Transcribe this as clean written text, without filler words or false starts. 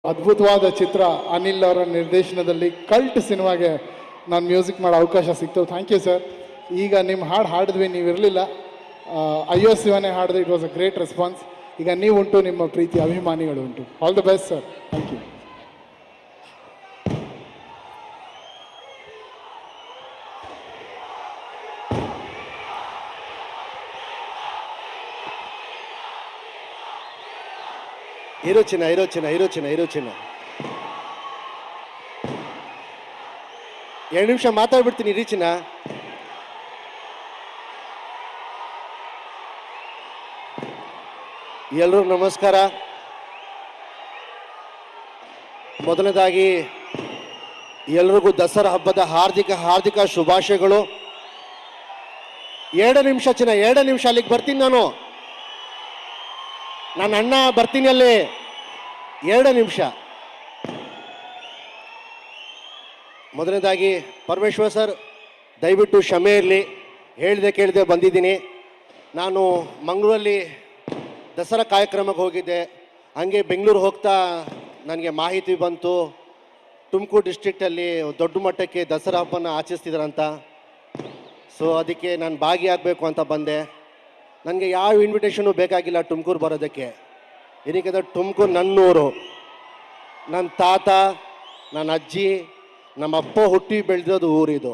ಅದ್ಭುತವಾದ ಚಿತ್ರ ಅನಿಲ್ ಅವರ ನಿರ್ದೇಶನದಲ್ಲಿ ಕಲ್ಟ್ ಸಿನಿಮಾಗೆ ನಾನು ಮ್ಯೂಸಿಕ್ ಮಾಡೋ ಅವಕಾಶ ಸಿಕ್ತು. Thank you sir. ಈಗ ನಿಮ್ಮ ಹಾಡು ಹಾಡಿದ್ವಿ, ನೀವು ಇರಲಿಲ್ಲ. ಅಯ್ಯೋ ಶಿವನೇ ಹಾಡಿದ್ರೆ it was a great response. ಈಗ ನೀವು ಉಂಟು, ನಿಮ್ಮ ಪ್ರೀತಿ ಅಭಿಮಾನಿಗಳು ಉಂಟು. All the best sir. Thank you. ಇರೋ ಚಿನ್ನ, ಇರೋ ಚಿನ್ನ, ಇರೋ ಚಿನ್ನ, ಇರೋ ಚಿನ್ನ. 2 ನಿಮಿಷ ಮಾತಾಡ್ಬಿಡ್ತೀನಿ, ಇರಿ ಚಿನ್ನ. ಎಲ್ರಿಗೂ ನಮಸ್ಕಾರ. ಮೊದಲನೇದಾಗಿ ಎಲ್ರಿಗೂ ದಸರಾ ಹಬ್ಬದ ಹಾರ್ದಿಕ ಶುಭಾಶಯಗಳು. 2 ನಿಮಿಷ ಚಿನ್ನ, 2 ನಿಮಿಷ ಅಲ್ಲಿಗೆ ಬರ್ತೀನಿ ನಾನು. ನನ್ನ ಅಣ್ಣ ಬರ್ತೀನಿ ಅಲ್ಲಿ. 2 ನಿಮಿಷ. ಮೊದಲನೇದಾಗಿ ಪರಮೇಶ್ವರ್ ಸರ್, ದಯವಿಟ್ಟು ಕ್ಷಮೆ ಇರಲಿ. ಹೇಳಿದೆ ಕೇಳಿದೆ ಬಂದಿದ್ದೀನಿ. ನಾನು ಮಂಗಳೂರಲ್ಲಿ ದಸರಾ ಕಾರ್ಯಕ್ರಮಕ್ಕೆ ಹೋಗಿದ್ದೆ. ಹಂಗೆ ಬೆಂಗಳೂರು ಹೋಗ್ತಾ ನನಗೆ ಮಾಹಿತಿ ಬಂತು, ತುಮಕೂರು ಡಿಸ್ಟ್ರಿಕ್ಟಲ್ಲಿ ದೊಡ್ಡ ಮಟ್ಟಕ್ಕೆ ದಸರಾ ಹಬ್ಬನ ಆಚರಿಸ್ತಿದ್ದಾರಂತ. ಸೊ ಅದಕ್ಕೆ ನಾನು ಭಾಗಿಯಾಗಬೇಕು ಅಂತ ಬಂದೆ. ನನಗೆ ಯಾವ ಇನ್ವಿಟೇಷನು ಬೇಕಾಗಿಲ್ಲ ತುಮಕೂರು ಬರೋದಕ್ಕೆ. ಏನಕ್ಕೆ ತುಮಕೂರು ನನ್ನೂರು, ನನ್ನ ತಾತ, ನನ್ನ ಅಜ್ಜಿ, ನಮ್ಮ ಅಪ್ಪ ಹುಟ್ಟಿ ಬೆಳೆದಿರೋದು ಊರಿದು.